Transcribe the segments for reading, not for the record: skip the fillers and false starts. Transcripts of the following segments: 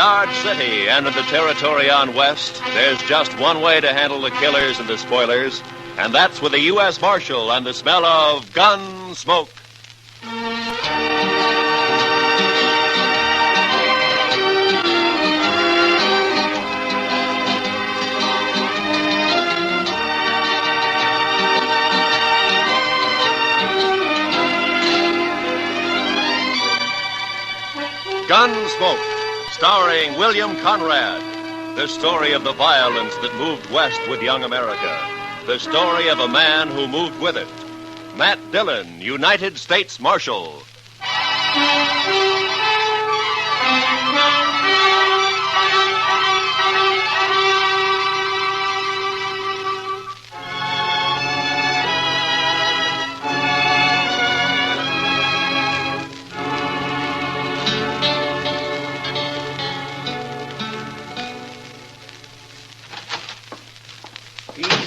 Dodge City and in the territory on West, there's just one way to handle the killers and the spoilers, and that's with a U.S. Marshal and the smell of Gunsmoke. Gunsmoke, starring William Conrad. The story of the violence that moved west with young America. The story of a man who moved with it. Matt Dillon, United States Marshal.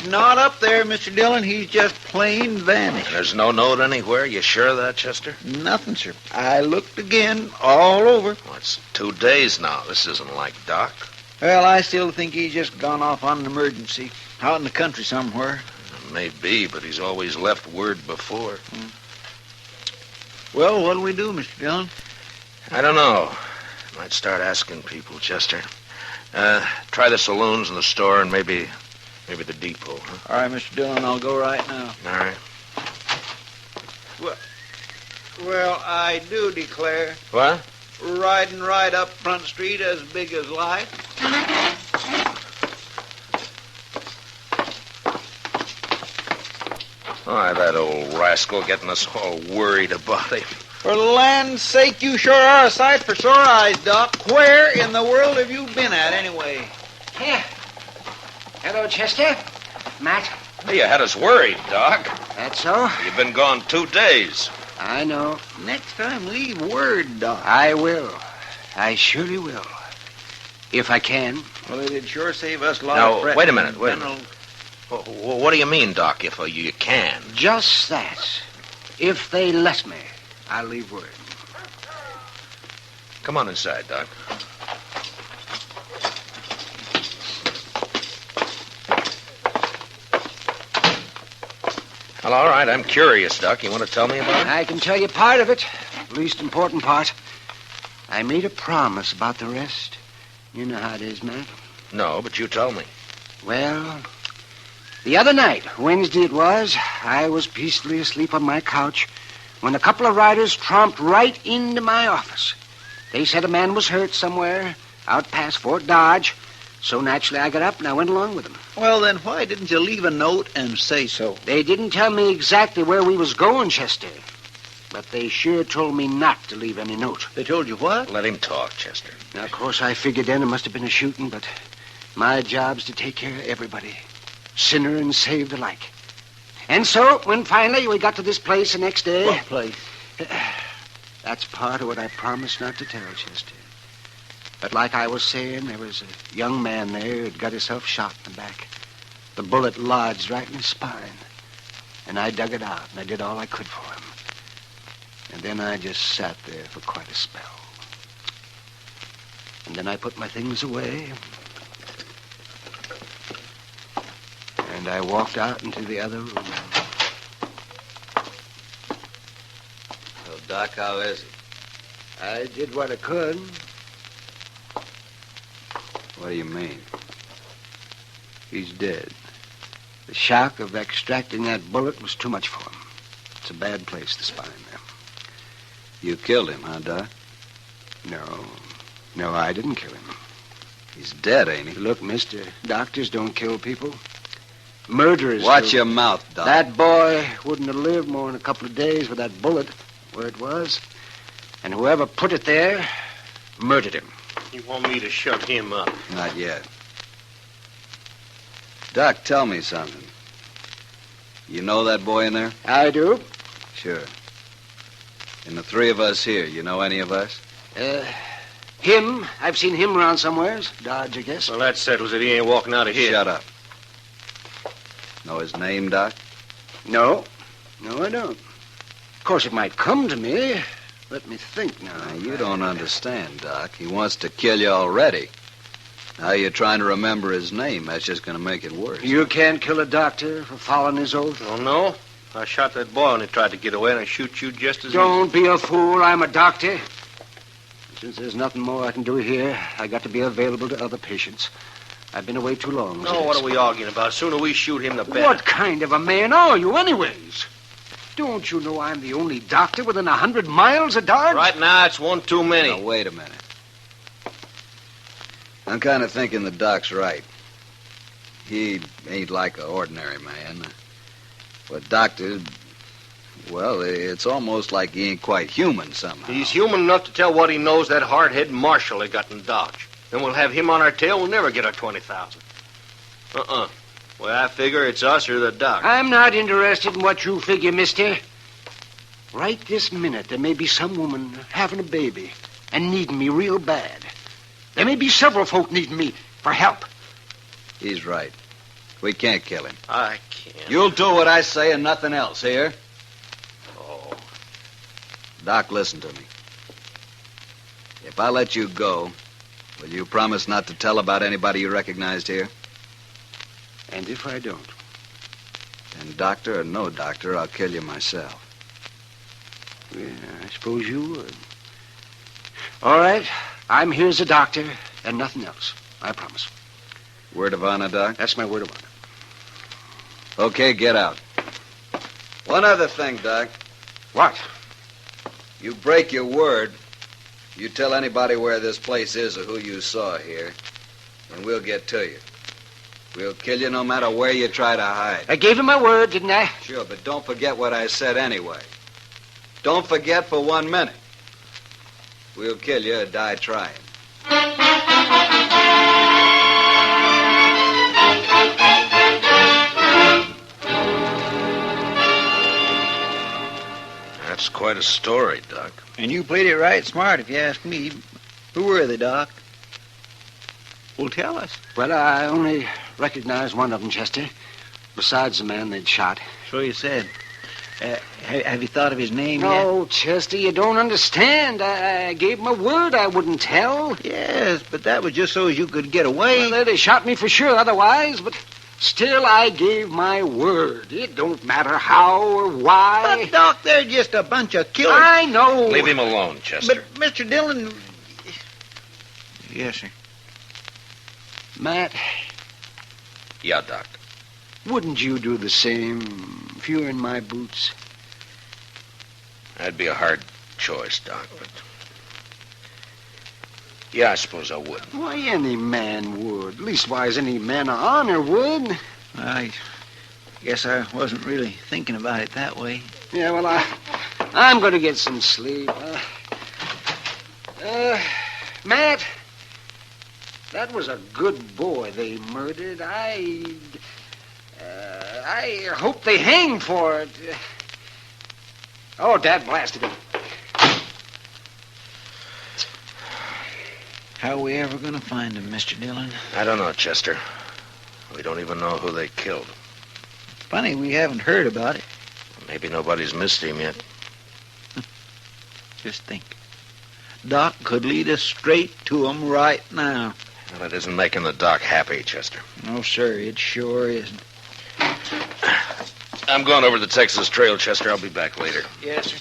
Not up there, Mr. Dillon. He's just plain vanished. There's no note anywhere? You sure of that, Chester? Nothing, sir. I looked again, all over. Well, it's 2 days now. This isn't like Doc. Well, I still think he's just gone off on an emergency. Out in the country somewhere. Maybe, but he's always left word before. Well, what'll we do, Mr. Dillon? I don't know. Might start asking people, Chester. Try the saloons and the store and maybe the depot, huh? All right, Mr. Dillon, I'll go right now. All right. Well, I do declare. What? Riding right up Front Street as big as life. Why, that old rascal getting us all worried about him. For the land's sake, you sure are a sight for sore eyes, Doc. Where in the world have you been at, anyway? Here. Hello, Chester. Matt. Hey, you had us worried, Doc. That's so? You've been gone 2 days. I know. Next time, leave word, Doc. I will. I surely will. If I can. Well, it'd sure save us a lot Now, of fretting. wait a minute. What do you mean, Doc, if you can? Just that. If they let me, I'll leave word. Come on inside, Doc. Well, all right. I'm curious, Doc. You want to tell me about it? I can tell you part of it. Least important part. I made a promise about the rest. You know how it is, Matt. No, but you tell me. Well, the other night, Wednesday it was, I was peacefully asleep on my couch when a couple of riders tromped right into my office. They said a man was hurt somewhere out past Fort Dodge. So naturally, I got up and I went along with them. Well, then why didn't you leave a note and say so? They didn't tell me exactly where we was going, Chester. But they sure told me not to leave any note. They told you what? Let him talk, Chester. Now, of course, I figured then it must have been a shooting, but my job's to take care of everybody, sinner and saved alike. And so, when finally we got to this place the next day... What place? That's part of what I promised not to tell, Chester. But like I was saying, there was a young man there who'd got himself shot in the back. The bullet lodged right in his spine. And I dug it out, and I did all I could for him. And then I just sat there for quite a spell. And then I put my things away. And I walked out into the other room. Well, Doc, how is he? I did what I could. What do you mean? He's dead. The shock of extracting that bullet was too much for him. It's a bad place, the spine there. You killed him, huh, Doc? No, I didn't kill him. He's dead, ain't he? Look, mister, doctors don't kill people. Murderers Watch do. your mouth, Doc. That boy wouldn't have lived more than a couple of days with that bullet where it was. And whoever put it there murdered him. You want me to shut him up? Not yet. Doc, tell me something. You know that boy in there? I do. Sure. And the three of us here, you know any of us? Him. I've seen him around somewheres. Dodge, I guess. Well, that settles it. He ain't walking out of here. Shut up. Know his name, Doc? No, I don't. Of course, it might come to me. Let me think now. Now, you don't understand, Doc. He wants to kill you already. Now you're trying to remember his name. That's just going to make it worse. You can't kill a doctor for following his oath. Oh, no? I shot that boy when he tried to get away, and I shoot you just as Don't be a fool. I'm a doctor. Since there's nothing more I can do here, I got to be available to other patients. I've been away too long. No, what are we arguing about? The sooner we shoot him, the better. What kind of a man are you, anyways? Don't you know I'm the only doctor within 100 miles of Dodge? Right now, it's one too many. Now, wait a minute. I'm kind of thinking the Doc's right. He ain't like an ordinary man. But doctors, well, it's almost like he ain't quite human somehow. He's human enough to tell what he knows that hard-head marshal they got in Dodge. Then we'll have him on our tail. We'll never get our 20,000. Well, I figure it's us or the Doc. I'm not interested in what you figure, mister. Right this minute, there may be some woman having a baby and needing me real bad. There may be several folk needing me for help. He's right. We can't kill him. I can't. You'll do what I say and nothing else, here? Oh. Doc, listen to me. If I let you go, will you promise not to tell about anybody you recognized here? And if I don't? And doctor or no doctor, I'll kill you myself. Yeah, I suppose you would. All right. I'm here as a doctor and nothing else. I promise. Word of honor, Doc? That's my word of honor. Okay, get out. One other thing, Doc. What? You break your word, you tell anybody where this place is or who you saw here, and we'll get to you. We'll kill you no matter where you try to hide. I gave him my word, didn't I? Sure, but don't forget what I said anyway. Don't forget for 1 minute. We'll kill you or die trying. That's quite a story, Doc. And you played it right smart, if you ask me. Who were they, Doc? Well, tell us. Well, I only recognized one of them, Chester, besides the man they'd shot. So you said. Have you thought of his name No, Chester, you don't understand. I gave him a word I wouldn't tell. yet? Yes, but that was just so as you could get away. Well, they'd have shot me for sure otherwise, but still I gave my word. It don't matter how or why. But, Doc, they're just a bunch of killers. I know. Leave him alone, Chester. But, Mr. Dillon... Yes, sir. Matt, Yeah, Doc. wouldn't you do the same if you were in my boots? That'd be a hard choice, Doc, but... Yeah, I suppose I would. Why, any man would. Leastwise, any man of honor would. I guess I wasn't really thinking about it that way. Yeah, well, I'm going to get some sleep. Matt, that was a good boy they murdered. I hope they hang for it. Oh, Dad blasted him. How are we ever going to find him, Mr. Dillon? I don't know, Chester. We don't even know who they killed. Funny, we haven't heard about it. Maybe nobody's missed him yet. Just think. Doc could lead us straight to him right now. Well, it isn't making the Doc happy, Chester. No, sir, it sure isn't. I'm going over the Texas Trail, Chester. I'll be back later. Yes, sir.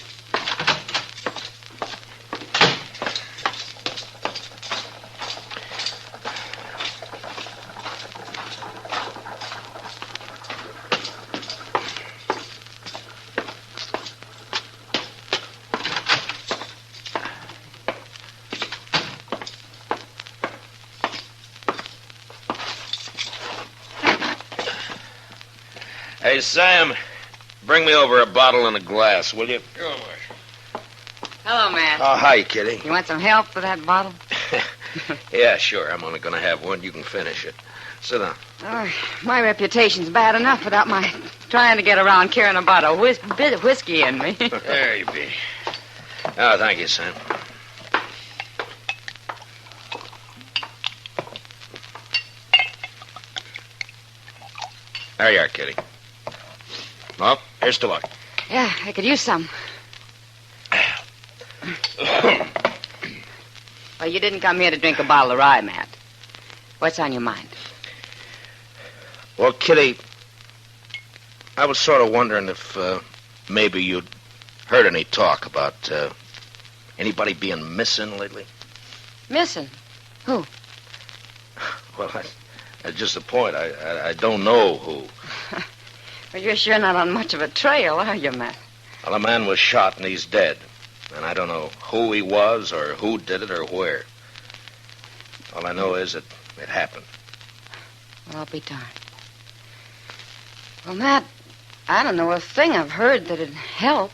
Hey, Sam, bring me over a bottle and a glass, will you? Sure, Hello, Matt. Oh, hi, Kitty. You want some help with that bottle? Yeah, sure. I'm only going to have one. You can finish it. Sit down. Oh, my reputation's bad enough without my trying to get around carrying a bottle of bit of whiskey in me. There you be. Oh, thank you, Sam. There you are, Kitty. Well, here's to luck. Yeah, I could use some. Well, you didn't come here to drink a bottle of rye, Matt. What's on your mind? Well, Kitty, I was sort of wondering if maybe you'd heard any talk about anybody being missing lately. Missing? Who? Well, that's just the point. I don't know who. Well, you're sure not on much of a trail, are you, Matt? Well, a man was shot and he's dead. And I don't know who he was or who did it or where. All I know is that it happened. Well, I'll be darned. Well, Matt, I don't know a thing I've heard that'd help.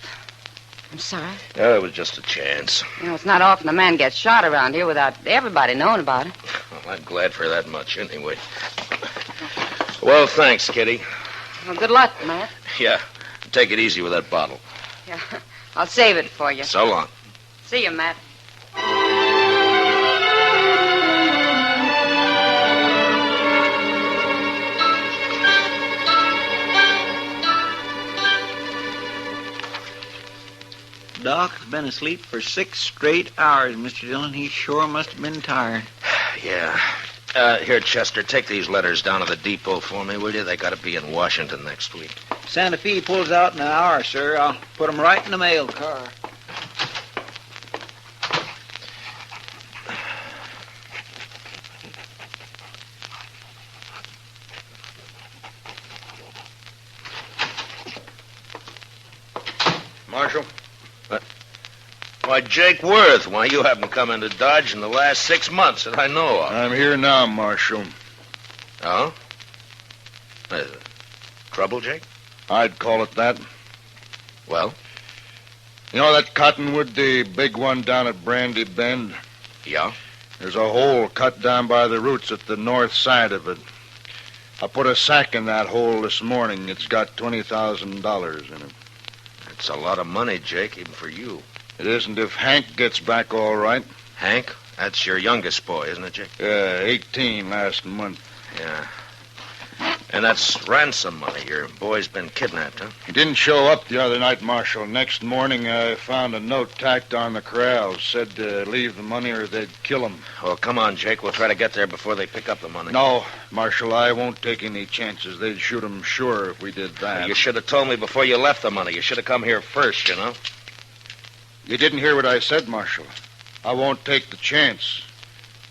I'm sorry. Yeah, it was just a chance. You know, it's not often a man gets shot around here without everybody knowing about it. Well, I'm glad for that much anyway. Well, thanks, Kitty. Well, good luck, Matt. Yeah, take it easy with that bottle. Yeah, I'll save it for you. So long. See you, Matt. Doc's been asleep for 6 straight hours, Mr. Dillon. He sure must have been tired. Yeah. Here, Chester, take these letters down to the depot for me, will you? They got to be in Washington next week. Santa Fe pulls out in an hour, sir. I'll put 'em right in the mail car. Marshal? Why, Jake Worth, why, you haven't come into Dodge in the last 6 months that I know of. I'm here now, Marshal. Oh? Trouble, Jake? I'd call it that. Well? You know that cottonwood, the big one down at Brandy Bend? Yeah? There's a hole cut down by the roots at the north side of it. I put a sack in that hole this morning. It's got $20,000 in it. That's a lot of money, Jake, even for you. It isn't if Hank gets back all right. Hank? That's your youngest boy, isn't it, Jake? Yeah, 18 last month. Yeah. And that's ransom money. Your boy's been kidnapped, huh? He didn't show up the other night, Marshal. Next morning, I found a note tacked on the corral. Said to leave the money or they'd kill him. Well, come on, Jake. We'll try to get there before they pick up the money. No, Marshal, I won't take any chances. They'd shoot him sure if we did that. You should have told me before you left the money. You should have come here first, you know? You didn't hear what I said, Marshal. I won't take the chance.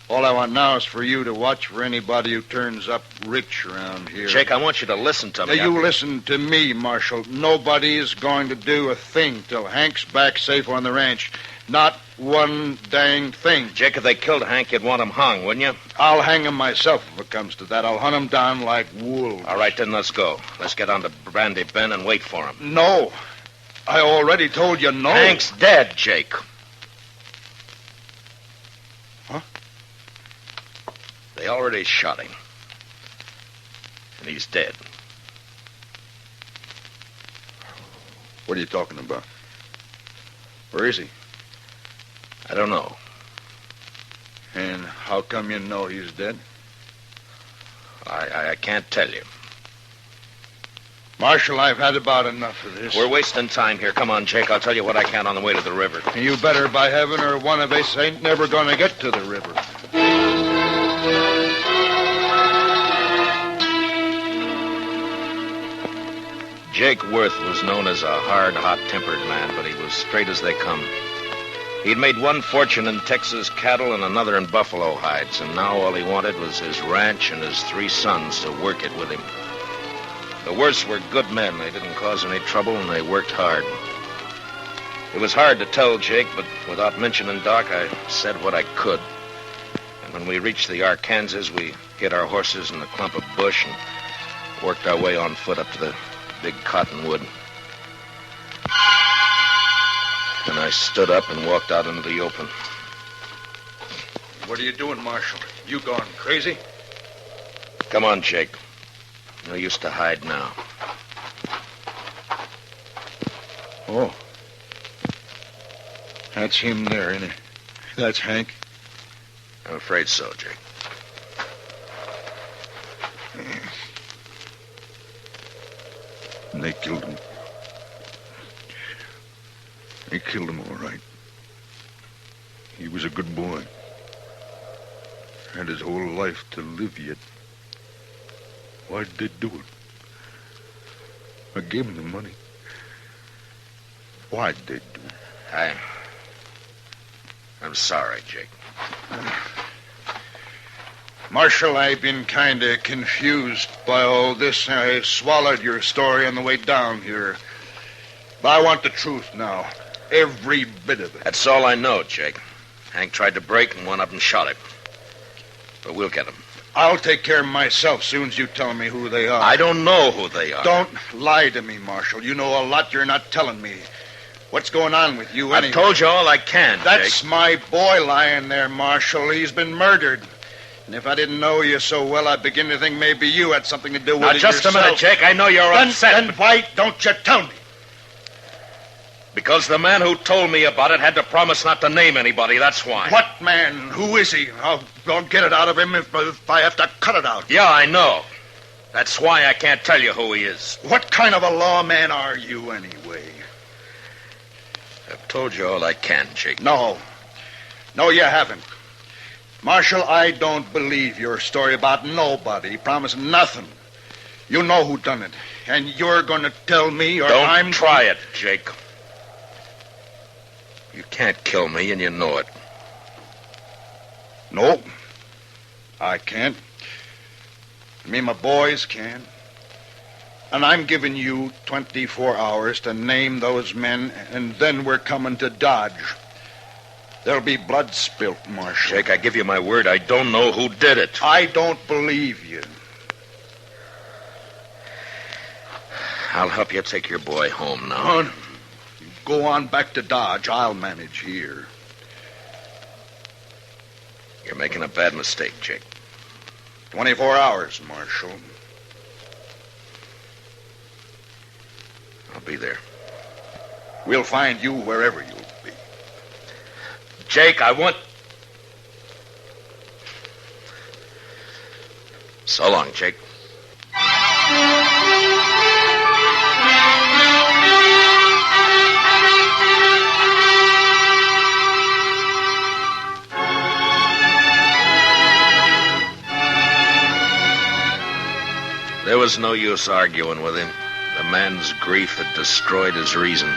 All I want now is for you to watch for anybody who turns up rich around here. Jake, I want you to listen to me. Now, you listen to me, Marshal. Nobody is going to do a thing till Hank's back safe on the ranch. Not one dang thing. Jake, if they killed Hank, you'd want him hung, wouldn't you? I'll hang him myself if it comes to that. I'll hunt him down like wolves. All right, then let's go. Let's get on to Brandy Bend and wait for him. No. I already told you no. Hank's dead, Jake. Huh? They already shot him. And he's dead. What are you talking about? Where is he? I don't know. And how come you know he's dead? I can't tell you. Marshal, I've had about enough of this. We're wasting time here. Come on, Jake. I'll tell you what I can on the way to the river. You better, by heaven, or one of us ain't never going to get to the river. Jake Worth was known as a hard, hot-tempered man, but he was straight as they come. He'd made one fortune in Texas cattle and another in buffalo hides, and now all he wanted was his ranch and his 3 sons to work it with him. The Worths were good men. They didn't cause any trouble, and they worked hard. It was hard to tell Jake, but without mentioning Doc, I said what I could. And when we reached the Arkansas, we hid our horses in a clump of bush and worked our way on foot up to the big cottonwood. Then I stood up and walked out into the open. What are you doing, Marshal? You gone crazy? Come on, Jake. No use to hide now. Oh. That's him there, ain't it? That's Hank. I'm afraid so, Jake. And they killed him. They killed him all right. He was a good boy. Had his whole life to live yet. Why'd they do it? I gave him the money. Why'd they do it? I'm sorry, Jake. Marshal, I've been kind of confused by all this. I swallowed your story on the way down here. But I want the truth now. Every bit of it. That's all I know, Jake. Hank tried to break, and one of them shot him. But we'll get him. I'll take care of myself soon as you tell me who they are. I don't know who they are. Don't lie to me, Marshal. You know a lot you're not telling me. What's going on with you anyway? I've told you all I can, That's Jake. my boy lying there, Marshal. He's been murdered. And if I didn't know you so well, I'd begin to think maybe you had something to do with Now, it just yourself. a minute, Jake. I know you're upset. Then why don't you tell me? Because the man who told me about it had to promise not to name anybody, that's why. What man? Who is he? I'll get it out of him if I have to cut it out. Yeah, I know. That's why I can't tell you who he is. What kind of a lawman are you, anyway? I've told you all I can, Jake. No, you haven't. Marshal, I don't believe your story about nobody promising nothing. You know who done it, and you're going to tell me or Don't try it, Jake. You can't kill me, and you know it. No, I can't. Me and my boys can. And I'm giving you 24 hours to name those men, and then we're coming to Dodge. There'll be blood spilt, Marshal. Jake, I give you my word, I don't know who did it. I don't believe you. I'll help you take your boy home now. Go on back to Dodge. I'll manage here. You're making a bad mistake, Jake. 24 hours, Marshal. I'll be there. We'll find you wherever you'll be. Jake, I want... So long, Jake. There was no use arguing with him. The man's grief had destroyed his reason.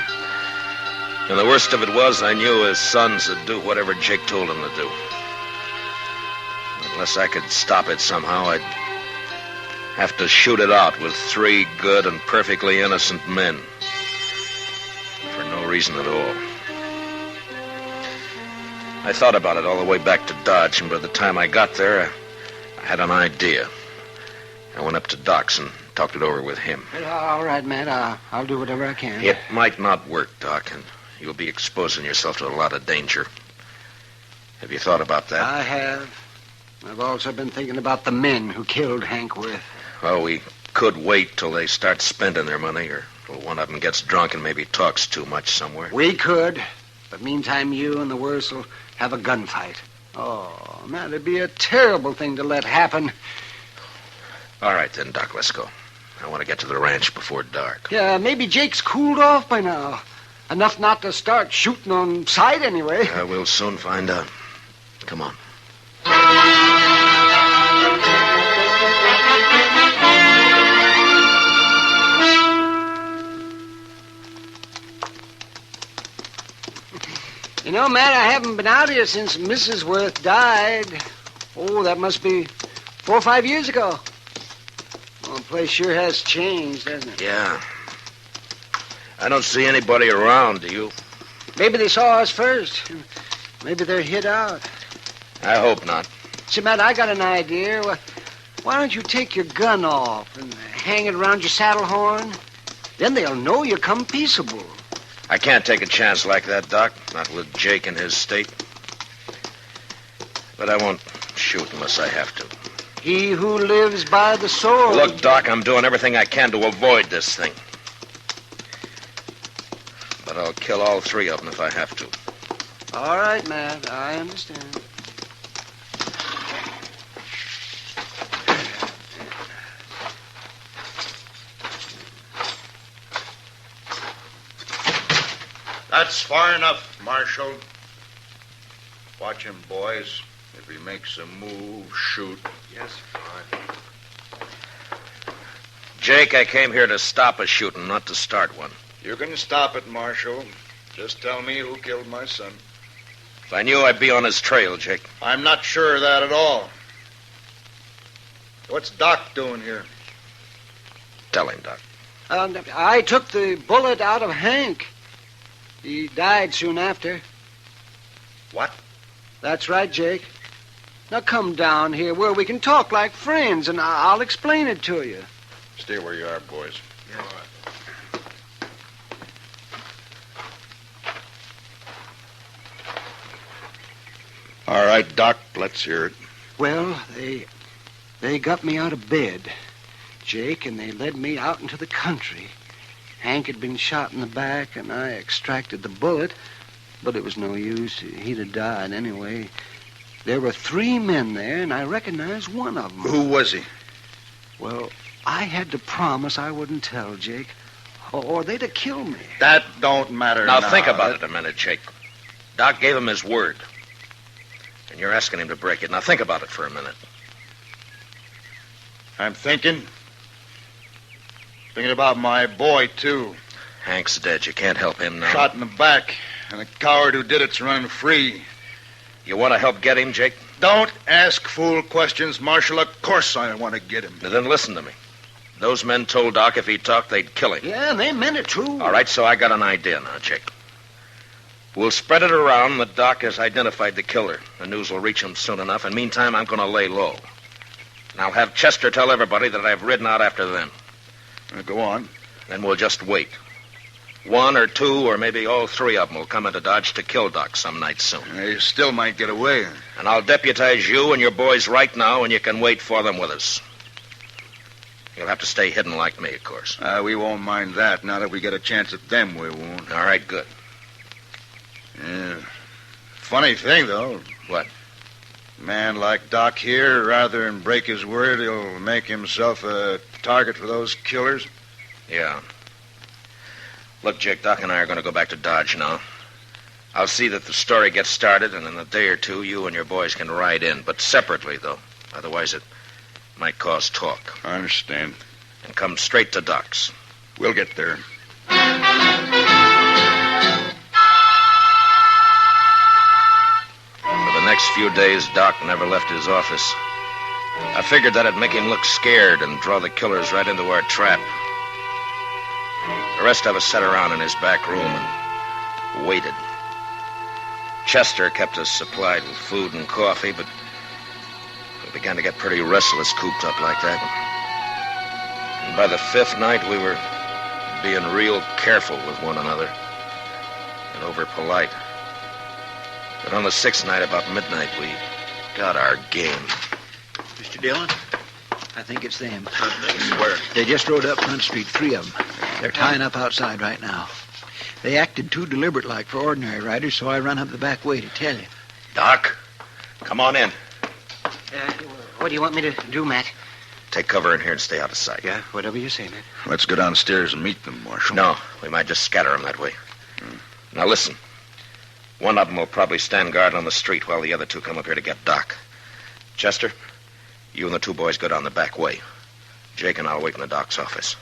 And the worst of it was, I knew his sons would do whatever Jake told them to do. Unless I could stop it somehow, I'd have to shoot it out with 3 good and perfectly innocent men. For no reason at all. I thought about it all the way back to Dodge, and by the time I got there, I had an idea. I went up to Doc's and talked it over with him. All right, Matt. I'll do whatever I can. It might not work, Doc, and you'll be exposing yourself to a lot of danger. Have you thought about that? I have. I've also been thinking about the men who killed Hank Worth. Well, we could wait till they start spending their money, or till one of them gets drunk and maybe talks too much somewhere. We could. But meantime, you and the Worths will have a gunfight. Oh, man, it'd be a terrible thing to let happen. All right, then, Doc, let's go. I want to get to the ranch before dark. Yeah, maybe Jake's cooled off by now. Enough not to start shooting on sight anyway. We'll soon find out. Come on. You know, Matt, I haven't been out here since Mrs. Worth died. Oh, that must be 4 or 5 years ago. Well, the place sure has changed, hasn't it? Yeah. I don't see anybody around, do you? Maybe they saw us first. Maybe they're hid out. I hope not. See, Matt, I got an idea. Why don't you take your gun off and hang it around your saddle horn? Then they'll know you come peaceable. I can't take a chance like that, Doc. Not with Jake in his state. But I won't shoot unless I have to. He who lives by the sword. Look, Doc, I'm doing everything I can to avoid this thing. But I'll kill all 3 of them if I have to. All right, Matt, I understand. That's far enough, Marshal. Watch him, boys. If he makes a move, shoot. Yes. Jake, I came here to stop a shooting, not to start one. You can stop it, Marshal. Just tell me who killed my son. If I knew, I'd be on his trail, Jake. I'm not sure of that at all. What's Doc doing here? Tell him, Doc. I took the bullet out of Hank. He died soon after. What? That's right, Jake. Now come down here where we can talk like friends, and I'll explain it to you. Stay where you are, boys. Yeah. All right, Doc, let's hear it. Well, they got me out of bed, Jake, and they led me out into the country. Hank had been shot in the back, and I extracted the bullet, but it was no use. He'd have died anyway. There were 3 men there, and I recognized one of them. Who was he? Well, I had to promise I wouldn't tell, Jake, or they'd have killed me. That don't matter Now, think about it a minute, Jake. Doc gave him his word. And you're asking him to break it. Now, think about it for a minute. I'm thinking. Thinking about my boy, too. Hank's dead. You can't help him now. Shot in the back, and the coward who did it's running free. You want to help get him, Jake? Don't ask fool questions, Marshal. Of course I want to get him. Then listen to me. Those men told Doc if he talked, they'd kill him. Yeah, and they meant it, too. All right, so I got an idea now, Jake. We'll spread it around that Doc has identified the killer. The news will reach him soon enough, and meantime, I'm going to lay low. And I'll have Chester tell everybody that I've ridden out after them. Go on. Then we'll just wait. 1 or 2 or maybe all 3 of them will come into Dodge to kill Doc some night soon. They still might get away. And I'll deputize you and your boys right now, and you can wait for them with us. You'll have to stay hidden like me, of course. We won't mind that. Now that we get a chance at them, we won't. All right, good. Yeah. Funny thing, though. What? A man like Doc here, rather than break his word, he'll make himself a target for those killers. Yeah. Look, Jake, Doc and I are going to go back to Dodge now. I'll see that the story gets started, and in a day or 2, you and your boys can ride in, but separately, though. Otherwise, it might cause talk. I understand. And come straight to Doc's. We'll get there. For the next few days, Doc never left his office. I figured that'd make him look scared and draw the killers right into our trap. The rest of us sat around in his back room and waited. Chester kept us supplied with food and coffee, but we began to get pretty restless cooped up like that. And by the 5th night, we were being real careful with one another and over-polite. But on the 6th night, about midnight, we got our game. Mr. Dillon, I think it's them. Where? They just rode up Front Street, 3 of them. They're tying up outside right now. They acted too deliberate-like for ordinary riders, so I run up the back way to tell you. Doc, come on in. What do you want me to do, Matt? Take cover in here and stay out of sight. Yeah, whatever you say, Matt. Let's go downstairs and meet them, Marshal. No, we might just scatter them that way. Now listen. One of them will probably stand guard on the street while the other 2 come up here to get Doc. Chester, you and the 2 boys go down the back way. Jake and I'll wait in the Doc's office.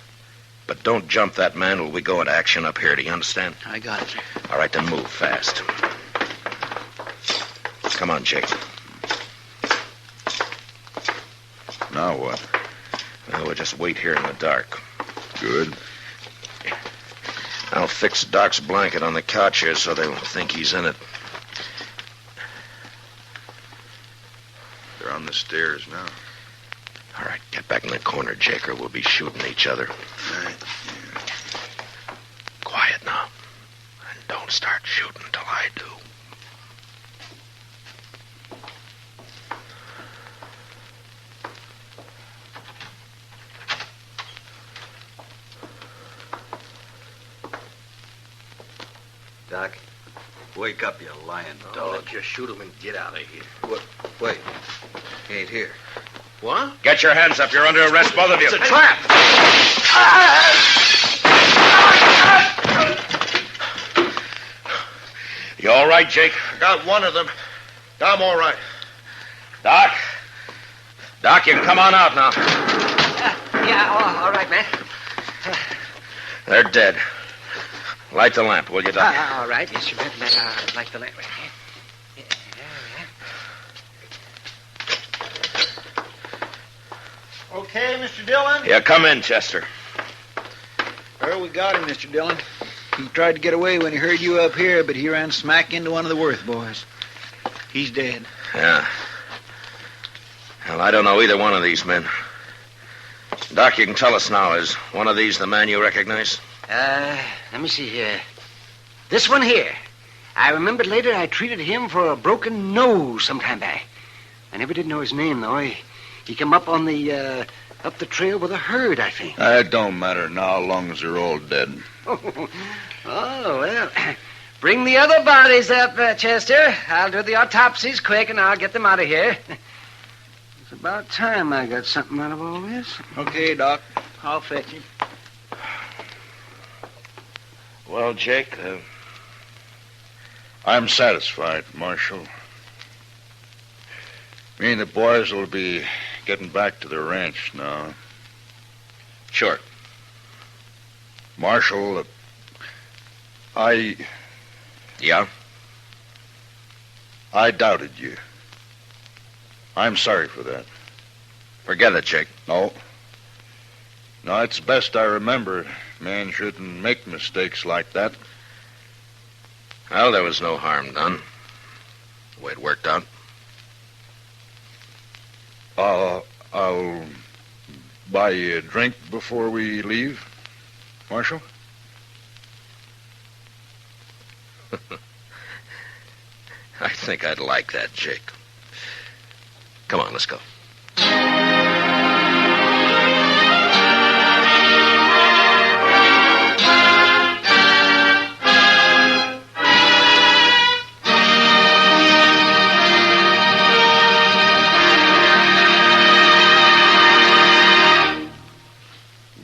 But don't jump that man while we go into action up here. Do you understand? I got it, sir. All right, then move fast. Come on, Jake. Now what? Well, we'll just wait here in the dark. Good. I'll fix Doc's blanket on the couch here so they won't think he's in it. They're on the stairs now. All right, get back in the corner, Jake, or we'll be shooting each other. All right. Quiet now. And don't start shooting till I do. Doc, wake up, you lying dog. Let's just shoot him and get out of here. What? Wait. He ain't here. What? Get your hands up. You're under arrest, both of you. It's a trap! You all right, Jake? Got one of them. I'm all right. Doc? Doc, you can come on out now. All right, man. They're dead. Light the lamp, will you, Doc? All right. Yes, you bet. Like the lamp. Okay, Mr. Dillon? Yeah, come in, Chester. Well, we got him, Mr. Dillon. He tried to get away when he heard you up here, but he ran smack into one of the Worth boys. He's dead. Yeah. Well, I don't know either one of these men. Doc, you can tell us now. Is one of these the man you recognize? Let me see here. This one here. I remembered later I treated him for a broken nose some time back. I never did know his name, though. He come up on the, up the trail with a herd, I think. It don't matter now, long as they're all dead. Oh, well. Bring the other bodies up, Chester. I'll do the autopsies quick, and I'll get them out of here. It's about time I got something out of all this. Okay, Doc. I'll fetch him. Well, Jake, I'm satisfied, Marshal. Me and the boys will be getting back to the ranch now. sure. Marshal, Yeah? I doubted you. I'm sorry for that. Forget it, Jake. No, it's best I remember. Man shouldn't make mistakes like that. Well, there was no harm done. The way it worked out. I'll buy you a drink before we leave, Marshal. I think I'd like that, Jake. Come on, let's go.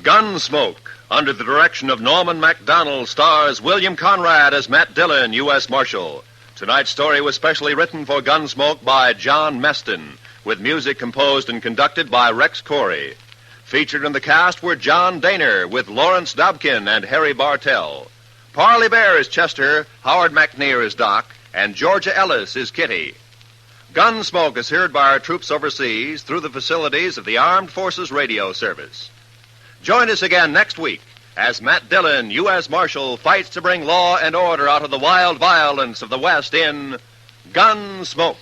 Gunsmoke, under the direction of Norman MacDonald, stars William Conrad as Matt Dillon, U.S. Marshal. Tonight's story was specially written for Gunsmoke by John Meston, with music composed and conducted by Rex Corey. Featured in the cast were John Daner with Lawrence Dobkin and Harry Bartell. Parley Bear is Chester, Howard McNear is Doc, and Georgia Ellis is Kitty. Gunsmoke is heard by our troops overseas through the facilities of the Armed Forces Radio Service. Join us again next week as Matt Dillon, U.S. Marshal, fights to bring law and order out of the wild violence of the West in Gunsmoke.